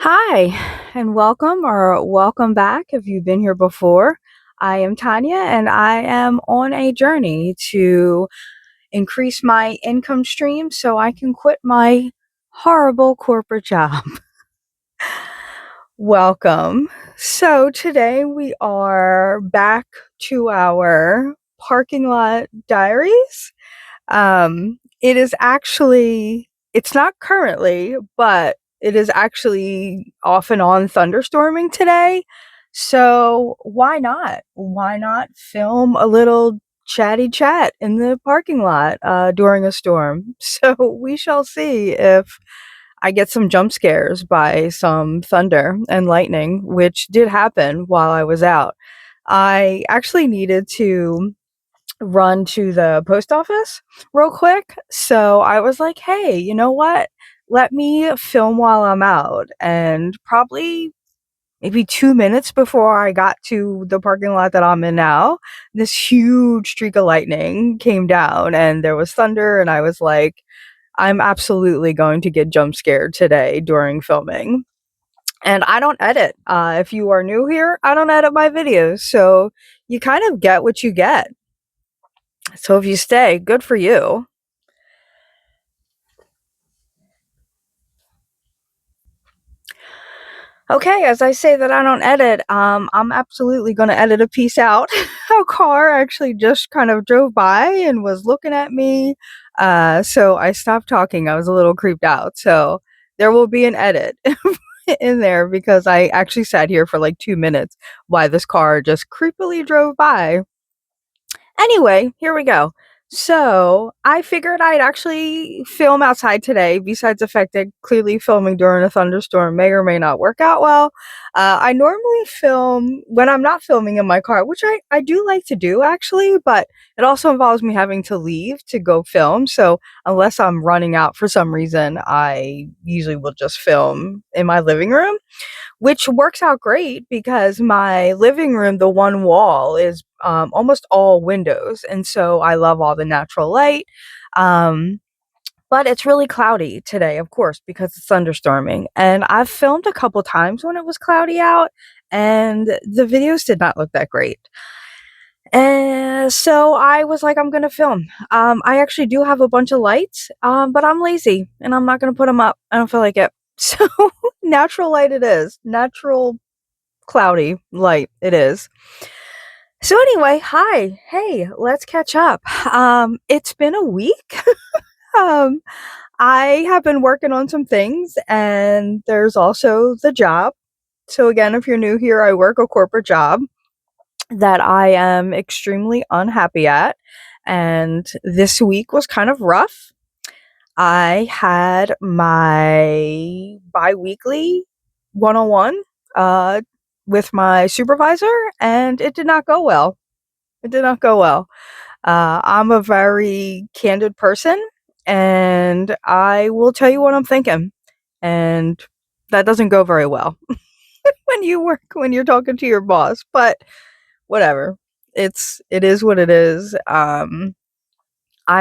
Hi, and welcome back if you've been here before. I am Tanya, and I am on a journey to increase my income stream so I can quit my horrible corporate job. Welcome. So, today we are back to our parking lot diaries. It's not currently, but it is actually off and on thunderstorming today. So why not? Why not film a little chatty chat in the parking lot during a storm? So we shall see if I get some jump scares by some thunder and lightning, which did happen while I was out. I actually needed to run to the post office real quick. So I was like, hey, you know what? Let me film while I'm out. And probably maybe 2 minutes before I got to the parking lot that I'm in now, this huge streak of lightning came down and there was thunder. And I was like, I'm absolutely going to get jump scared today during filming. And I don't edit. If you are new here, I don't edit my videos. So you kind of get what you get. So if you stay, good for you. Okay, as I say that I don't edit, I'm absolutely going to edit a piece out. A car actually just kind of drove by and was looking at me. So I stopped talking. I was a little creeped out. So there will be an edit in there because I actually sat here for like 2 minutes while this car just creepily drove by. Anyway, here we go. So I figured I'd actually film outside today, besides the fact that clearly filming during a thunderstorm may or may not work out well. I normally film when I'm not filming in my car, which I do like to do actually, but it also involves me having to leave to go film. So unless I'm running out for some reason, I usually will just film in my living room, which works out great because my living room, the one wall, is almost all windows. And so I love all the natural light. Um, but it's really cloudy today, of course, because it's thunderstorming. And I've filmed a couple times when it was cloudy out, and the videos did not look that great. And so I was like, I'm going to film. I actually do have a bunch of lights, but I'm lazy and I'm not going to put them up. I don't feel like it. So natural light it is. Natural cloudy light it is. So anyway, hi. Hey, let's catch up. It's been a week. um I have been working on some things, and there's also the job. So again, if you're new here, I work a corporate job that I am extremely unhappy at, and this week was kind of rough. I had my bi-weekly one-on-one uh, with my supervisor, and it did not go well. It did not go well. I'm a very candid person, and I will tell you what I'm thinking, and that doesn't go very well when you're talking to your boss. But whatever, it is what it is. I'm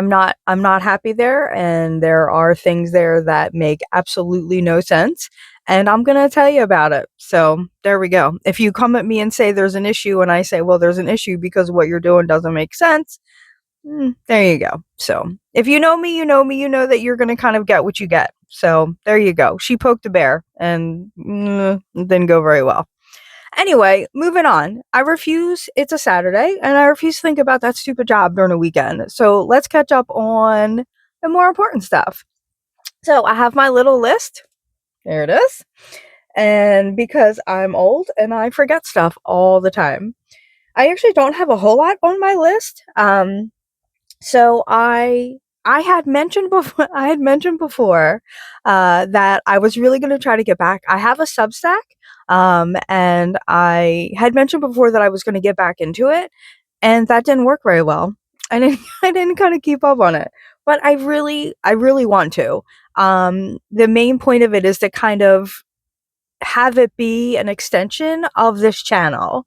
not happy there, and there are things there that make absolutely no sense, and I'm going to tell you about it. So, there we go. If you come at me and say there's an issue and I say, "Well, there's an issue because what you're doing doesn't make sense." There you go. So, if you know me, you know me, you know that you're going to kind of get what you get. So, there you go. She poked the bear, and it didn't go very well. Anyway, moving on. I refuse. It's a Saturday, and I refuse to think about that stupid job during a weekend. So let's catch up on the more important stuff. So I have my little list. There it is. And because I'm old and I forget stuff all the time, I actually don't have a whole lot on my list. So I had mentioned before that I was really going to try to get back. I have a Substack, and I had mentioned before that I was going to get back into it, and that didn't work very well. I didn't kind of keep up on it, but I really want to. The main point of it is to kind of have it be an extension of this channel.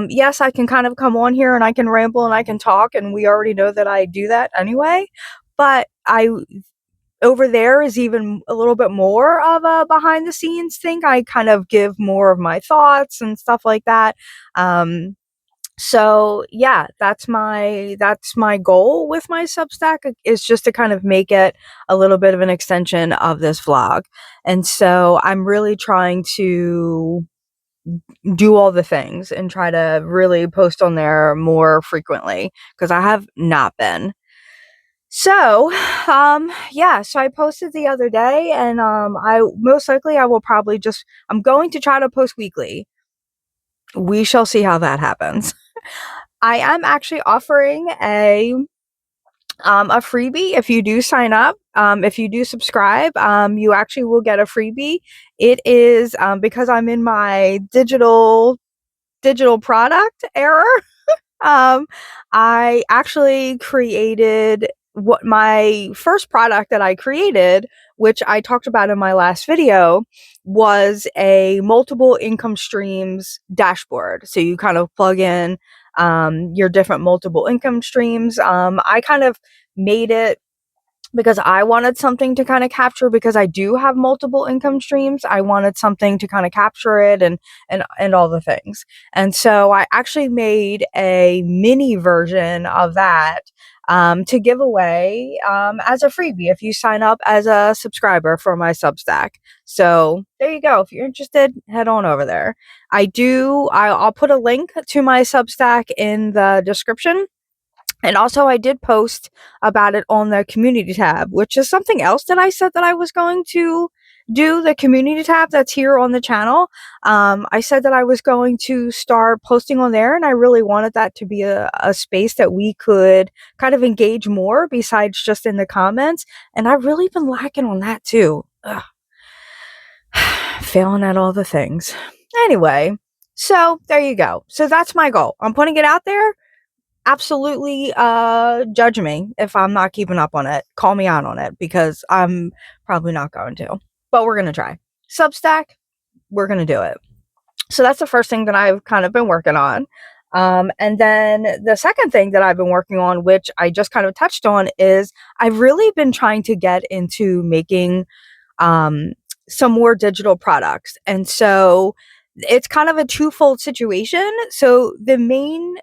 Yes, I can kind of come on here and I can ramble and I can talk, and we already know that I do that anyway. But over there is even a little bit more of a behind the scenes thing. I kind of give more of my thoughts and stuff like that. So yeah, that's my goal with my Substack, is just to kind of make it a little bit of an extension of this vlog. And so I'm really trying to do all the things and try to really post on there more frequently, because I have not been. So, yeah, so I posted the other day, and I most likely I will probably I'm going to try to post weekly. We shall see how that happens. I am actually offering a freebie if you do sign up. If you do subscribe, you actually will get a freebie. It is because I'm in my digital product era. Um, I actually created what my first product that I created, which I talked about in my last video, was a multiple income streams dashboard. So you kind of plug in your different multiple income streams. I kind of made it because I wanted something to kind of capture, because I do have multiple income streams. I wanted something to kind of capture it and all the things. And so I actually made a mini version of that to give away as a freebie if you sign up as a subscriber for my Substack. So there you go. If you're interested, head on over there. I'll put a link to my Substack in the description. And also, I did post about it on the community tab, which is something else that I said that I was going to do. The community tab that's here on the channel. I said that I was going to start posting on there, and I really wanted that to be a space that we could kind of engage more besides just in the comments. And I've really been lacking on that too. Ugh. Failing at all the things. Anyway, so there you go. So that's my goal. I'm putting it out there. Absolutely judge me if I'm not keeping up on it. Call me out on it, because I'm probably not going to. But we're going to try. Substack, we're going to do it. So that's the first thing that I've kind of been working on. And then the second thing that I've been working on, which I just kind of touched on, is I've really been trying to get into making some more digital products. And so it's kind of a twofold situation. So the main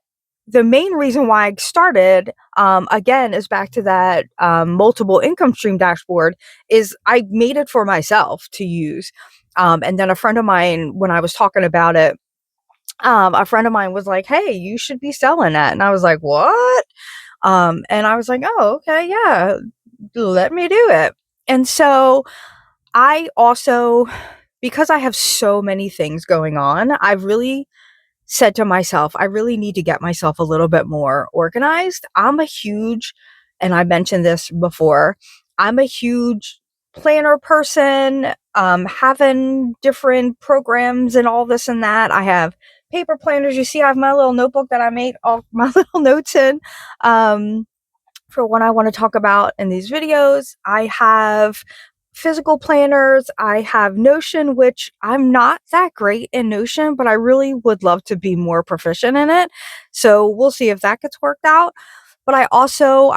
reason why I started, again, is back to that multiple income stream dashboard, is I made it for myself to use. And then a friend of mine, when I was talking about it, a friend of mine was like, "Hey, you should be selling that." And I was like, "What?" And I was like, "Oh, okay, yeah, let me do it." And so I also, because I have so many things going on, I've really said to myself, I really need to get myself a little bit more organized. And I mentioned this before, I'm a huge planner person, having different programs and all this and that. I have paper planners. You see, I have my little notebook that I made all my little notes in. For what I want to talk about in these videos. I have physical planners. I have Notion, which I'm not that great in Notion, but I really would love to be more proficient in it. So we'll see if that gets worked out. But I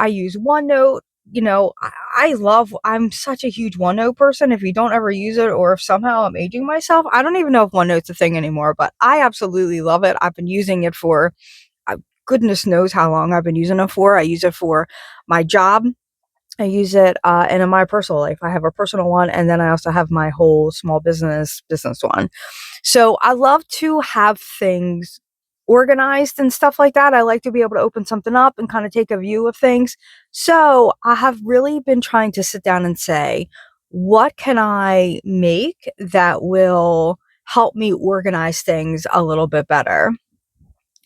use OneNote. You know, I'm such a huge OneNote person. If you don't ever use it, or if somehow I'm aging myself, I don't even know if OneNote's a thing anymore, but I absolutely love it. I've been using it for goodness knows how long I've been using it for. I use it for my job. I use it and in my personal life. I have a personal one, and then I also have my whole small business one. So I love to have things organized and stuff like that. I like to be able to open something up and kind of take a view of things. So I have really been trying to sit down and say, what can I make that will help me organize things a little bit better?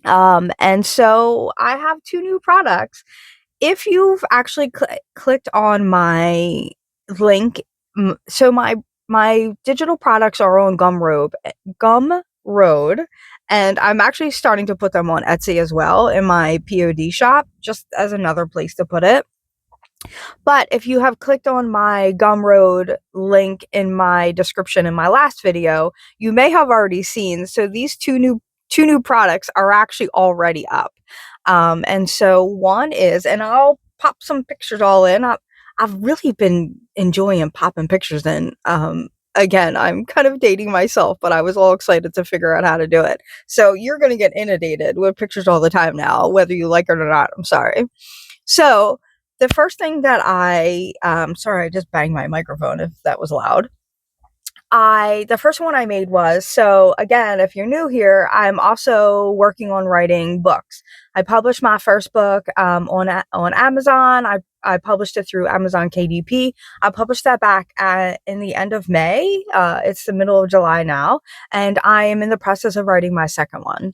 And so I have 2 new products. If you've actually clicked on my link, so my digital products are on Gumroad, and I'm actually starting to put them on Etsy as well in my POD shop, just as another place to put it. But if you have clicked on my Gumroad link in my description in my last video, you may have already seen. So these two new products are actually already up. And so one is, and I'll pop some pictures all in. I've really been enjoying popping pictures in. Again, I'm kind of dating myself, but I was all excited to figure out how to do it. So you're going to get inundated with pictures all the time now, whether you like it or not. I'm sorry. So the first thing that sorry, I just banged my microphone if that was loud. The first one I made was, so again, if you're new here, I'm also working on writing books. I published my first book on Amazon. I published it through Amazon KDP. I published that back in the end of May. It's the middle of July now, and I am in the process of writing my second one,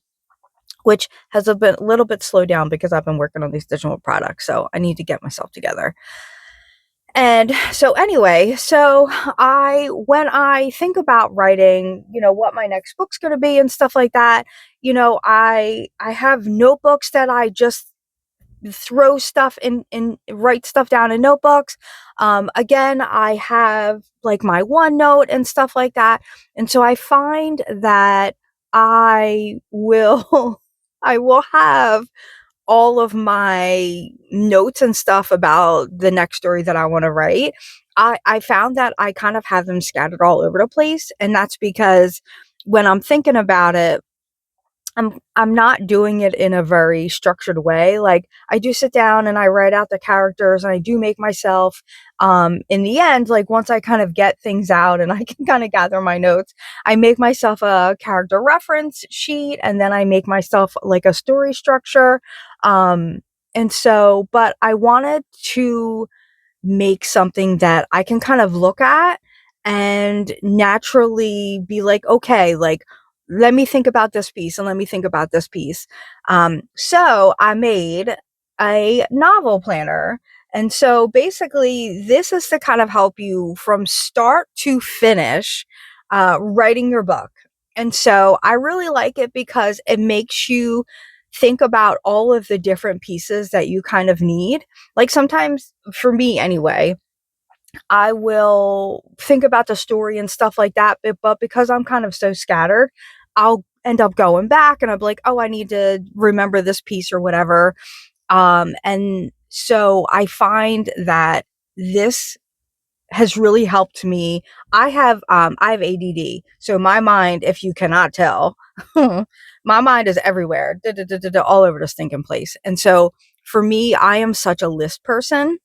which has a little bit slowed down because I've been working on these digital products. So I need to get myself together. And so anyway, when I think about writing, what my next book's going to be and stuff like that, I have notebooks that I just throw stuff in write stuff down in notebooks. Again, I have like my OneNote and stuff like that. And so I find that I will I will have all of my notes and stuff about the next story that I want to write. I found that I kind of have them scattered all over the place. And that's because when I'm thinking about it, I'm not doing it in a very structured way. Like, I do sit down and I write out the characters and I do make myself, in the end, like once I kind of get things out and I can kind of gather my notes, I make myself a character reference sheet and then I make myself like a story structure. But I wanted to make something that I can kind of look at and naturally be like, okay, like, let me think about this piece and let me think about this piece. So I made a novel planner. And so basically, this is to kind of help you from start to finish writing your book. And so I really like it because it makes you think about all of the different pieces that you kind of need. Like sometimes, for me anyway, I will think about the story and stuff like that, but because I'm kind of so scattered, I'll end up going back and I'm like, oh, I need to remember this piece or whatever. And so I find that this has really helped me. I have ADD. So my mind, if you cannot tell, my mind is everywhere, all over the stinking place. And so for me, I am such a list person.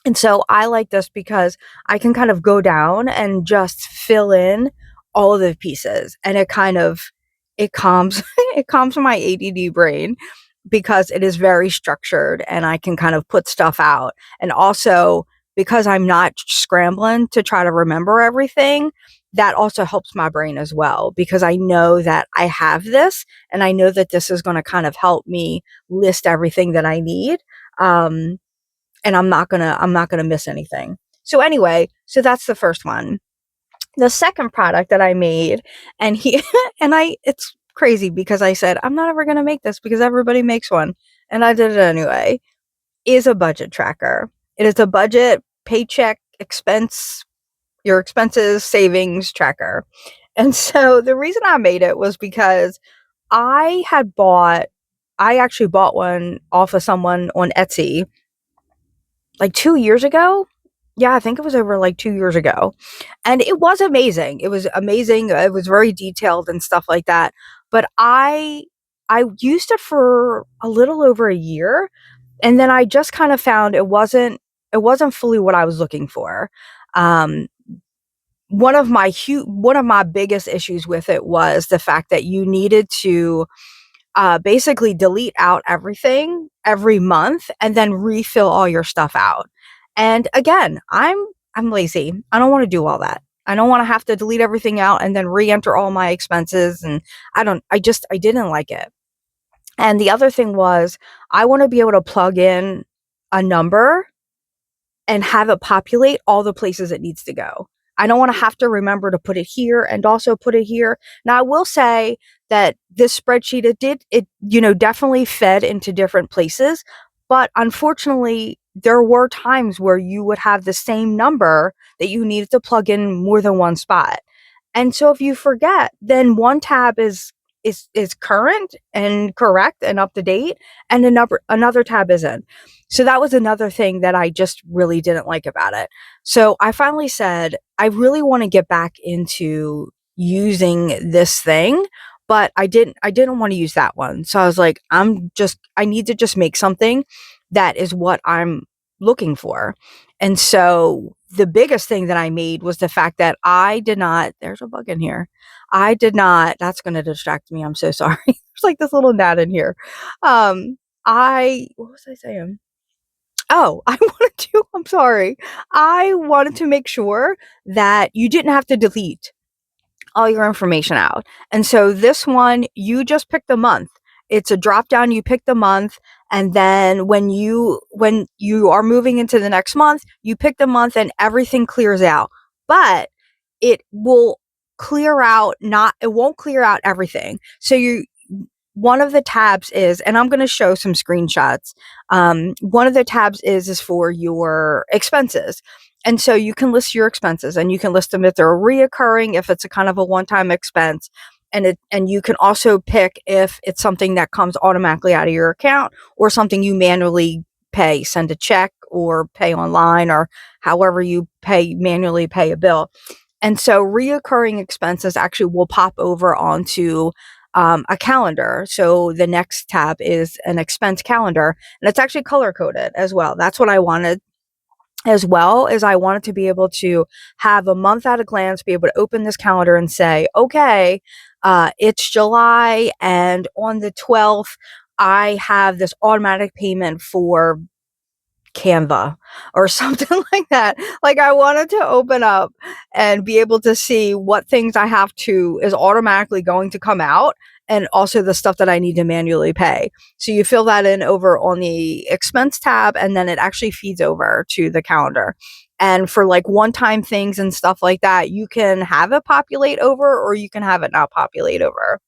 And so I like this because I can kind of go down and just fill in all of the pieces and it calms it calms my ADD brain because it is very structured and I can kind of put stuff out. And also because I'm not scrambling to try to remember everything, that also helps my brain as well because I know that I have this and I know that this is going to kind of help me list everything that I need. And I'm not gonna miss anything. So anyway, so that's the first one. The second product that I made, and it's crazy because I said I'm not ever gonna make this because everybody makes one, and I did it anyway. Is a budget tracker. It is a budget paycheck expense, your expenses savings tracker. And so the reason I made it was because I actually bought one off of someone on Etsy like 2 years ago. Yeah, I think it was over like 2 years ago. And it was amazing. It was amazing. It was very detailed and stuff like that. But I used it for a little over a year. And then I just kind of found it wasn't fully what I was looking for. Um, one of my biggest issues with it was the fact that you needed to basically delete out everything every month and then refill all your stuff out. And again, I'm lazy. I don't want to do all that. I don't want to have to delete everything out and then re-enter all my expenses. And I didn't like it. And the other thing was I want to be able to plug in a number and have it populate all the places it needs to go. I don't want to have to remember to put it here and also put it here. Now, I will say that this spreadsheet, definitely fed into different places. But unfortunately, there were times where you would have the same number that you needed to plug in more than one spot. And so if you forget, then one tab is is current and correct and up to date, and another tab isn't. So that was another thing that I just really didn't like about it. So I finally said, I really want to get back into using this thing, but I didn't want to use that one. So I was like, I need to just make something that is what I'm looking for. And so the biggest thing that I made was the fact that I did not, there's a bug in here. I did not, that's going to distract me. I'm so sorry. There's like this little gnat in here. What was I saying? Oh, I'm sorry. I wanted to make sure that you didn't have to delete all your information out. And so this one, you just pick the month. It's a drop down, you pick the month, and then when you are moving into the next month, you pick the month and everything clears out. But it will clear out not it won't clear out everything. So you one of the tabs is, and I'm going to show some screenshots. One of the tabs is for your expenses. And so you can list your expenses, and you can list them if they're reoccurring, if it's a kind of a one-time expense. And you can also pick if it's something that comes automatically out of your account or something you manually pay, send a check or pay online, or however you manually pay a bill. And so reoccurring expenses actually will pop over onto a calendar. So the next tab is an expense calendar, and it's actually color coded as well. That's what I wanted, as well as I wanted to be able to have a month at a glance, be able to open this calendar and say, okay, it's July, and on the 12th, I have this automatic payment for Canva or something like that. Like, I wanted to open up and be able to see what things I have to is automatically going to come out, and also the stuff that I need to manually pay. So you fill that in over on the expense tab, and then it actually feeds over to the calendar. And for like one-time things and stuff like that, you can have it populate over, or you can have it not populate over.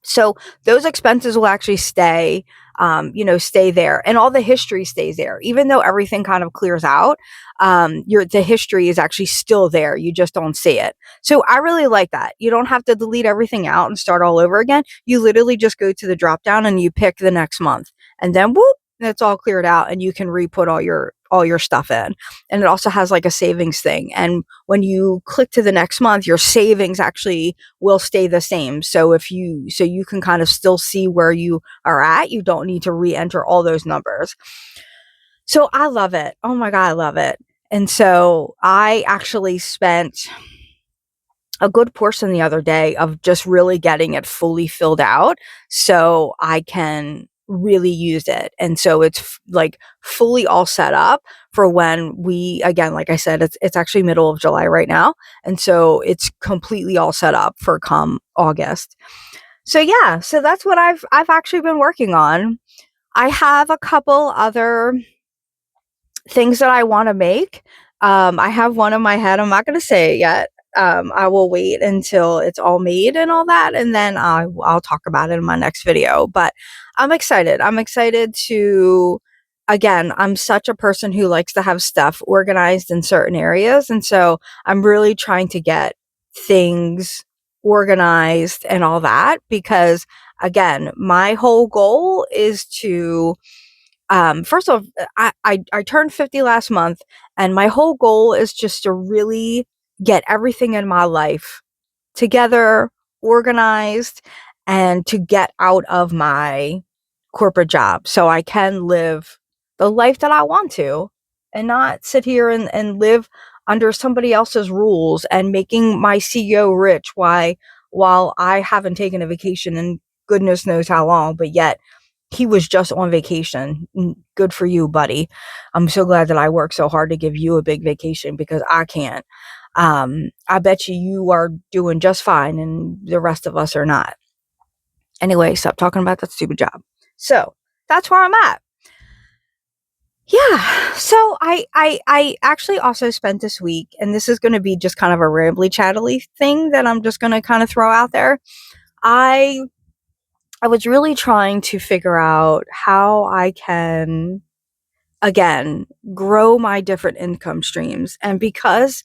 So those expenses will actually stay there, and all the history stays there, even though everything kind of clears out. The history is actually still there. You just don't see it. So I really like that. You don't have to delete everything out and start all over again. You literally just go to the drop down and you pick the next month, and then whoop, it's all cleared out, and you can re-put all your stuff in. And it also has like a savings thing. And when you click to the next month, your savings actually will stay the same. So you can kind of still see where you are at. You don't need to re-enter all those numbers. So I love it. Oh my God, I love it. And so I actually spent a good portion the other day of just really getting it fully filled out so I can really use it. And so it's like fully all set up for when again, like I said, it's actually middle of July right now. And so it's completely all set up for come August. So yeah, so that's what I've actually been working on. I have a couple other things that I want to make. I have one in my head. I'm not going to say it yet. I will wait until it's all made and all that, and then I'll talk about it in my next video. But I'm excited. I'm excited to, again, I'm such a person who likes to have stuff organized in certain areas. And so I'm really trying to get things organized and all that, because again, my whole goal is to first off, I turned 50 last month, and my whole goal is just to really get everything in my life together, organized, and to get out of my corporate job so I can live the life that I want to, and not sit here and live under somebody else's rules and making my CEO rich while I haven't taken a vacation in goodness knows how long, but yet he was just on vacation. Good for you, buddy. I'm so glad that I worked so hard to give you a big vacation, because I can't. I bet you are doing just fine, and the rest of us are not. Anyway, stop talking about that stupid job. So that's where I'm at. Yeah. So I actually also spent this week, and this is going to be just kind of a rambly chattily thing that I'm just going to kind of throw out there. I was really trying to figure out how I can, again, grow my different income streams. And because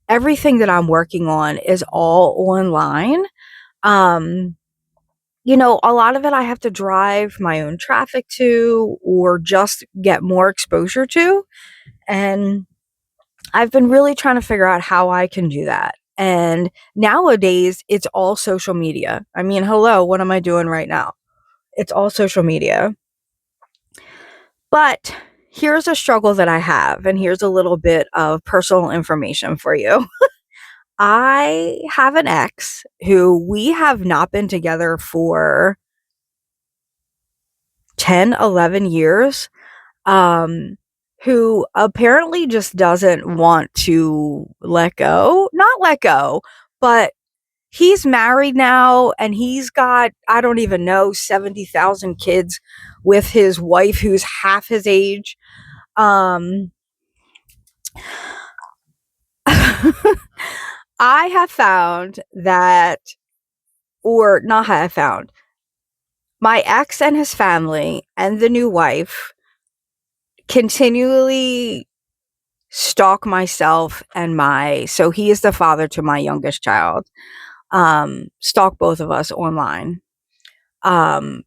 everything that I'm working on is all online, um, a lot of it I have to drive my own traffic to or just get more exposure to. And I've been really trying to figure out how I can do that. And nowadays, it's all social media. I mean, hello, what am I doing right now? It's all social media. But here's a struggle that I have, and here's a little bit of personal information for you. I have an ex who we have not been together for 10, 11 years, who apparently just doesn't want to let go. Not let go, but he's married now and he's got, I don't even know, 70,000 kids with his wife who's half his age. Um, I have found that, or not have found, my ex and his family and the new wife continually stalk myself and so he is the father to my youngest child, stalk both of us online. Um,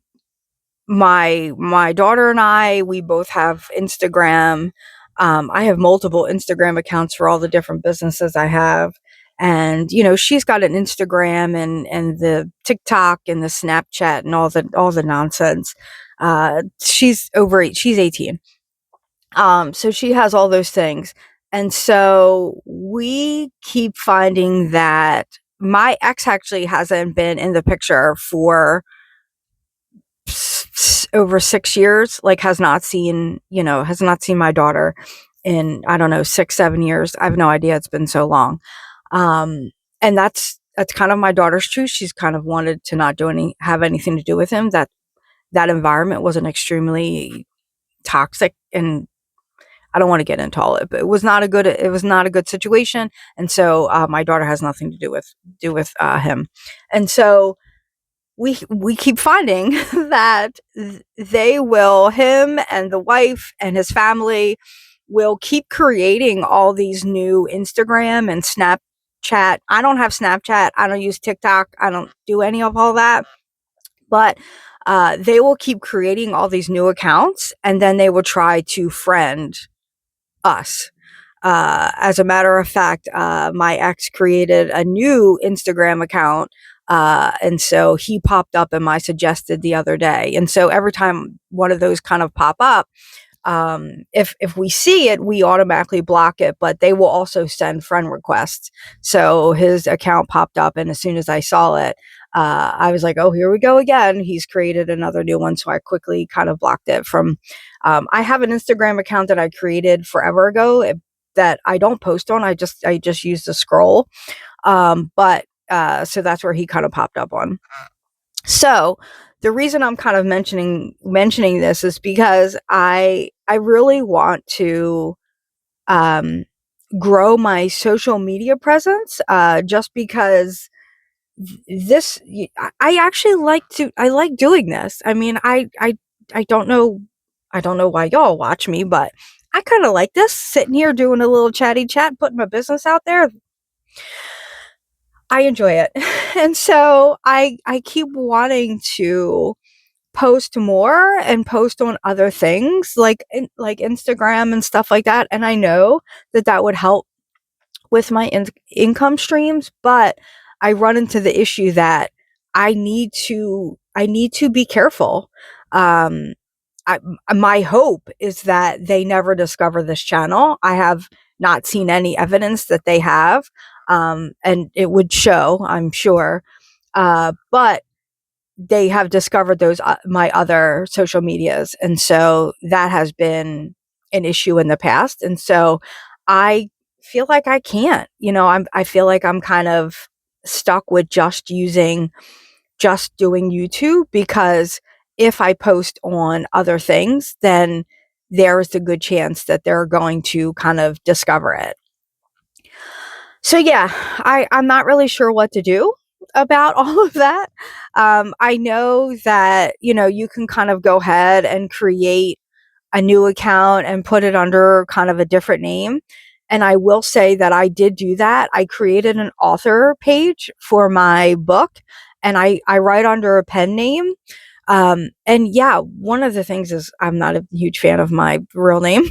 my daughter and we both have Instagram. I have multiple Instagram accounts for all the different businesses I have. And, she's got an Instagram and the TikTok and the Snapchat and all the nonsense. She's 18. So she has all those things. And so we keep finding that my ex actually hasn't been in the picture for over 6 years, like has not seen my daughter in, I don't know, 6-7 years. I have no idea, it's been so long. And that's kind of my daughter's truth. She's kind of wanted to not have anything to do with him. That environment was an extremely toxic, and I don't want to get into all it, but it was not a good situation. And so my daughter has nothing to do with him. And so we keep finding that him and the wife and his family will keep creating all these new Instagram and Snapchat. I don't have Snapchat. I don't use TikTok. I don't do any of all that. But they will keep creating all these new accounts, and then they will try to friend us. As a matter of fact, my ex created a new Instagram account. And so he popped up in my suggested the other day. And so every time one of those kind of pop up, if we see it, we automatically block it, but they will also send friend requests. So his account popped up, and as soon as I saw it, I was like, oh, here we go again. He's created another new one. So I quickly kind of blocked it from, I have an Instagram account that I created forever ago that I don't post on. I just use the scroll. But so that's where he kind of popped up on. So the reason I'm kind of mentioning this is because I really want to grow my social media presence, just because this I actually I like doing this. I mean, I don't know why y'all watch me, but I kind of like this, sitting here doing a little chatty chat, putting my business out there. I enjoy it. And so I keep wanting to post more and post on other things like Instagram and stuff like that. And I know that would help with my income streams, but I run into the issue that I need to be careful. My hope is that they never discover this channel. I have not seen any evidence that they have, and it would show, I'm sure. But they have discovered those my other social medias, and so that has been an issue in the past. And so I feel like I can't. I feel like I'm kind of stuck with just doing YouTube, because if I post on other things, then there's a good chance that they're going to kind of discover it. So yeah, I'm not really sure what to do about all of that. I know that, you can kind of go ahead and create a new account and put it under kind of a different name. And I will say that I did do that. I created an author page for my book, and I write under a pen name. And yeah, one of the things is I'm not a huge fan of my real name.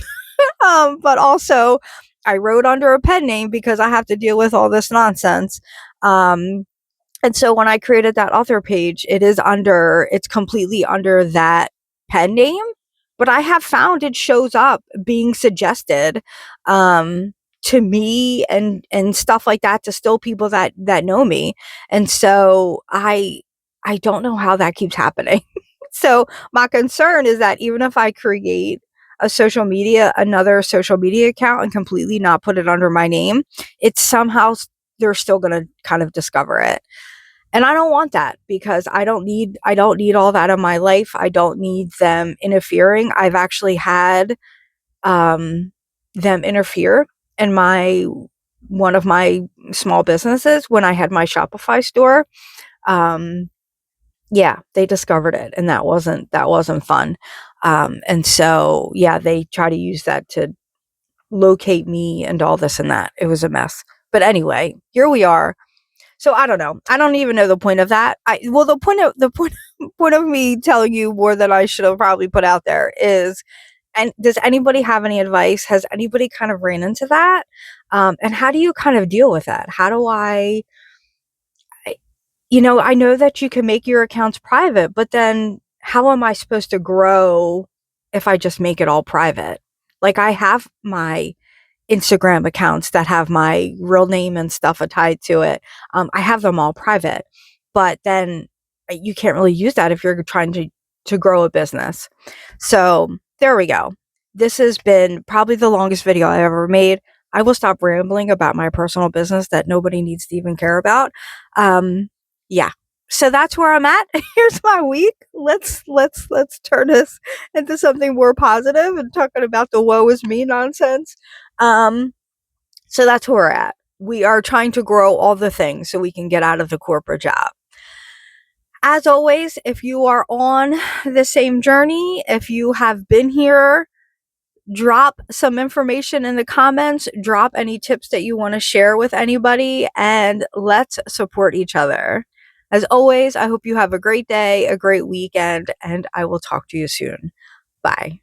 But also I wrote under a pen name because I have to deal with all this nonsense. Um, and so when I created that author page, it's completely under that pen name, but I have found it shows up being suggested, um, to me and stuff like that to still people that know me. And so I don't know how that keeps happening. So my concern is that even if I create another social media account and completely not put it under my name, it's somehow they're still going to kind of discover it. And I don't want that because I don't need all that in my life. I don't need them interfering. I've actually had them interfere in my one of my small businesses when I had my Shopify store. Um yeah, they discovered it and that wasn't fun. And so yeah, they try to use that to locate me and all this and that. It was a mess. But anyway, here we are. So I don't know. I don't even know the point of that. The point of me telling you more than I should have probably put out there is, and does anybody have any advice? Has anybody kind of ran into that? And how do you kind of deal with that? How do I know that you can make your accounts private, but then how am I supposed to grow if I just make it all private? Like I have my Instagram accounts that have my real name and stuff tied to it. I have them all private, but then you can't really use that if you're trying to grow a business. So there we go. This has been probably the longest video I ever made. I will stop rambling about my personal business that nobody needs to even care about. Yeah. So that's where I'm at. Here's my week. Let's turn this into something more positive and talking about the woe is me nonsense. Um, so that's where we're at. We are trying to grow all the things so we can get out of the corporate job. As always, if you are on the same journey, if you have been here, drop some information in the comments, drop any tips that you want to share with anybody, and let's support each other. As always, I hope you have a great day, a great weekend, and I will talk to you soon. Bye.